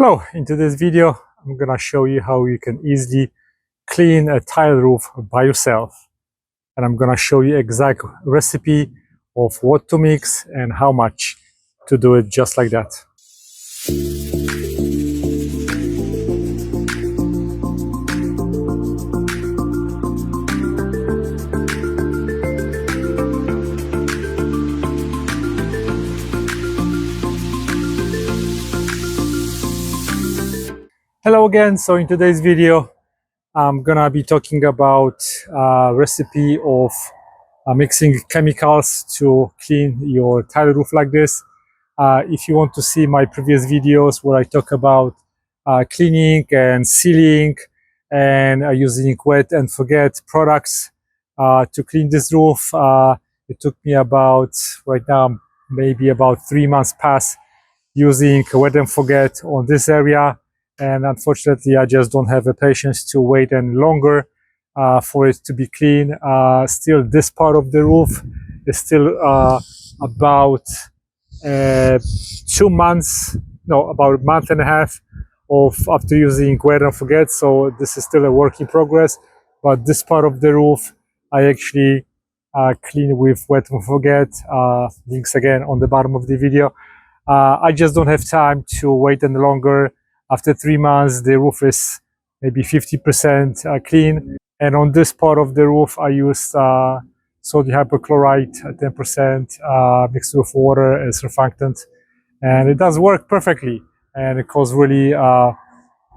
Hello, in today's video I'm gonna show you how you can easily clean a tile roof by yourself, and I'm gonna show you exact recipe of what to mix and how much to do it just like that. Hello again. So in today's video I'm gonna be talking about a recipe of mixing chemicals to clean your tile roof like this. If you want to see my previous videos where I talk about cleaning and sealing and using wet and forget products to clean this roof, it took me about, right now, maybe about 3 months past using wet and forget on this area. And unfortunately, I just don't have the patience to wait any longer for it to be clean. Still, this part of the roof is still about 2 months, no, about a month and a half of after using wet and forget. So this is still a work in progress. But this part of the roof, I actually clean with wet and forget. Links again on the bottom of the video. I just don't have time to wait any longer. After 3 months, the roof is maybe 50% clean. And on this part of the roof, I used sodium hypochloride, 10% mixed with water as surfactant. And it does work perfectly. And it costs really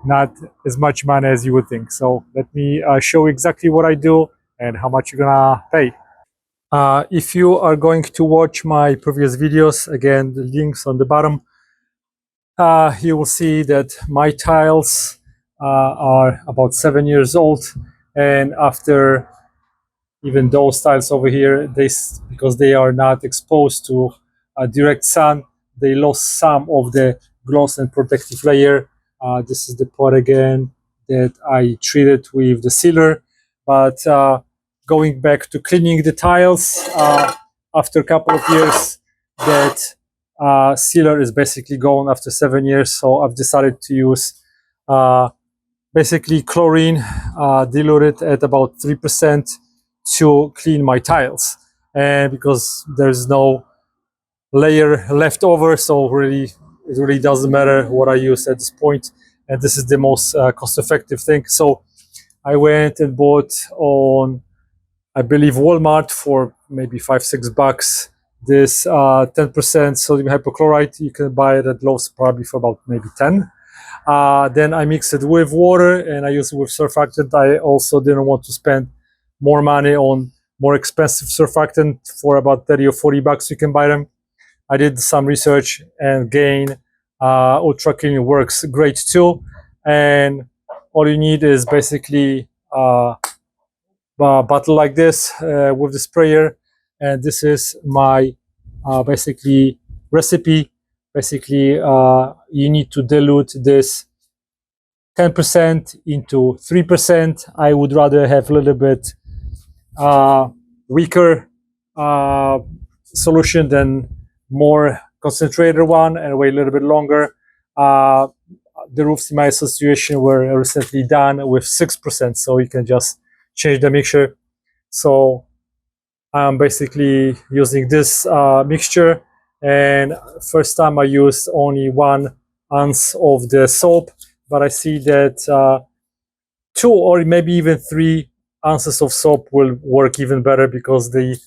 not as much money as you would think. So let me show you exactly what I do and how much you're gonna pay. If you are going to watch my previous videos, again, the links on the bottom, you will see that my tiles are about 7 years old, and after even those tiles over here, because they are not exposed to direct sun, they lost some of the gloss and protective layer. This is the part again that I treated with the sealer, but going back to cleaning the tiles after a couple of years, that sealer is basically gone after 7 years. So I've decided to use basically chlorine diluted at about 3% to clean my tiles, and because there's no layer left over, so really it really doesn't matter what I use at this point, and this is the most cost-effective thing. So I went and bought on, I believe, Walmart for maybe $5-6 this 10% sodium hypochloride. You can buy it at Lowe's probably for about maybe 10. Then I mix it with water and I use it with surfactant. I also didn't want to spend more money on more expensive surfactant. For about 30 or $40 you can buy them. I did some research, and Gain Ultra Clean works great too. And all you need is basically a bottle like this with the sprayer, and this is my basically recipe. Basically, you need to dilute this 10% into 3%. I would rather have a little bit weaker solution than more concentrated one, and wait a little bit longer. The roofs in my association were recently done with 6%, so you can just change the mixture. So I'm basically using this mixture, and first time I used only 1 ounce of the soap, but I see that 2 or maybe even 3 ounces of soap will work even better, because the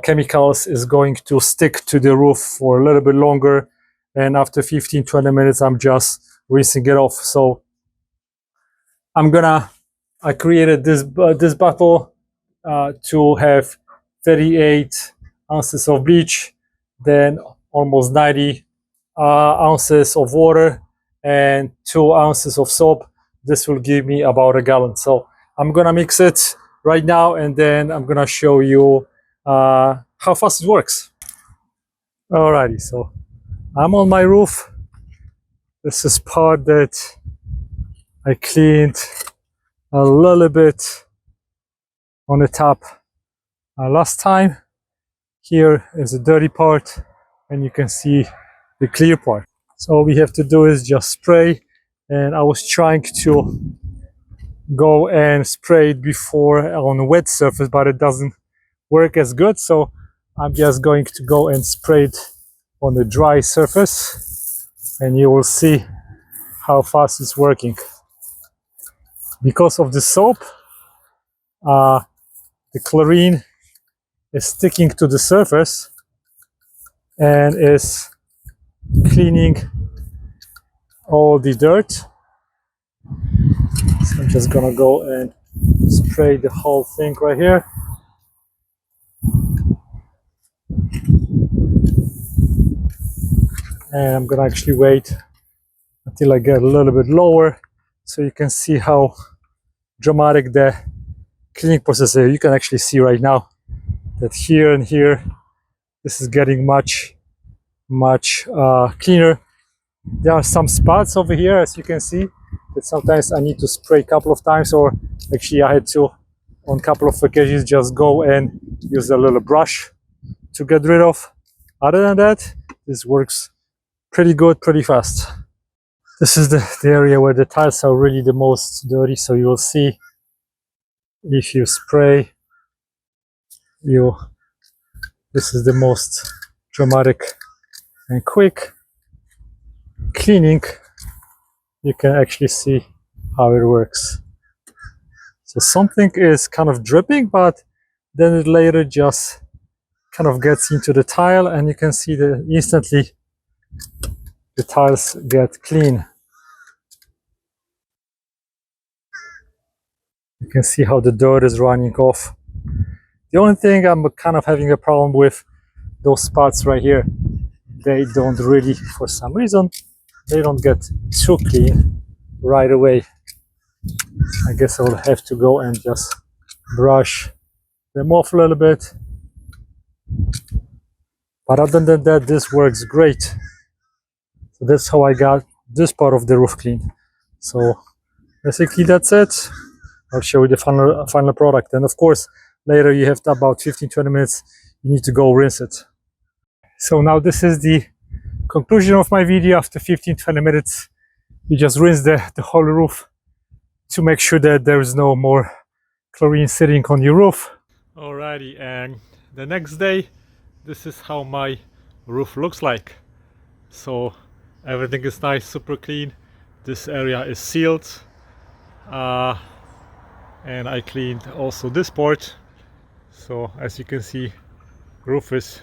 chemicals is going to stick to the roof for a little bit longer, and after 15-20 minutes I'm just rinsing it off. So I created this bottle to have 38 ounces of bleach, then almost 90 ounces of water, and 2 ounces of soap. This will give me about a gallon. So I'm gonna mix it right now, and then I'm gonna show you how fast it works. Alrighty, so I'm on my roof. This is part that I cleaned a little bit on the top last time. Here is the dirty part, and you can see the clear part. So all we have to do is just spray, and I was trying to go and spray it before on a wet surface, but it doesn't work as good, so I'm just going to go and spray it on the dry surface, and you will see how fast it's working. Because of the soap, the chlorine is sticking to the surface and is cleaning all the dirt. So I'm just gonna go and spray the whole thing right here. And I'm gonna actually wait until I get a little bit lower so you can see how dramatic the cleaning process is. You can actually see right now that here and here this is getting much cleaner. There are some spots over here, as you can see, that sometimes I need to spray a couple of times, or actually I had to on a couple of occasions just go and use a little brush to get rid of. Other than that, this works pretty good, pretty fast. This is the area where the tiles are really the most dirty, so you'll see if you spray, this is the most dramatic and quick cleaning. You can actually see how it works. So something is kind of dripping, but then it later just kind of gets into the tile, and you can see that instantly the tiles get clean. You can see how the dirt is running off. The only thing I'm kind of having a problem with, those spots right here, they don't really, for some reason, they don't get too clean right away. I guess I'll have to go and just brush them off a little bit. But other than that, this works great. So that's how I got this part of the roof clean. So basically that's it. I'll show you the final product. And of course, later you have about 15-20 minutes, you need to go rinse it. So now this is the conclusion of my video. After 15-20 minutes, you just rinse the whole roof to make sure that there is no more chlorine sitting on your roof. Alrighty, and the next day, this is how my roof looks like. So everything is nice, super clean. This area is sealed. And I cleaned also this part. So as you can see, roof is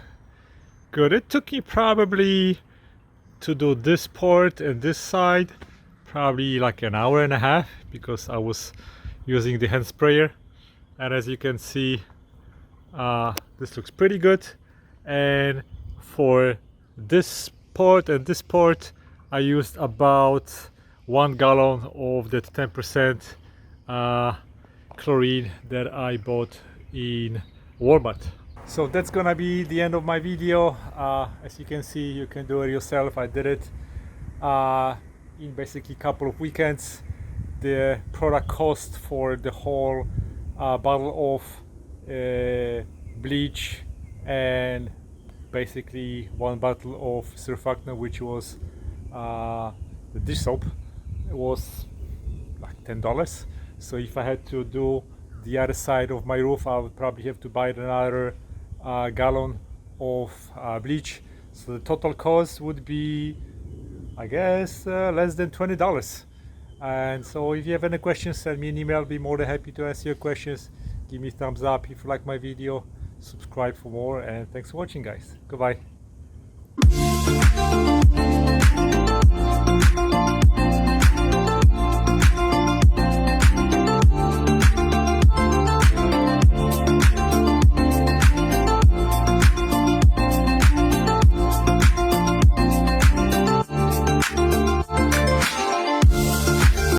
good. It took me probably to do this part and this side probably like an hour and a half, because I was using the hand sprayer. And as you can see, this looks pretty good. And for this part and this part, I used about 1 gallon of that 10% chlorine that I bought in Walmart. So that's gonna be the end of my video. As you can see, you can do it yourself. I did it in basically a couple of weekends. The product cost for the whole bottle of bleach and basically 1 bottle of surfactant, which was the dish soap, it was like $10. So if I had to do the other side of my roof, I would probably have to buy another gallon of bleach. So the total cost would be, I guess, less than $20. And so if you have any questions, send me an email. I'll be more than happy to answer your questions. Give me a thumbs up if you like my video, subscribe for more, and thanks for watching, guys. Goodbye.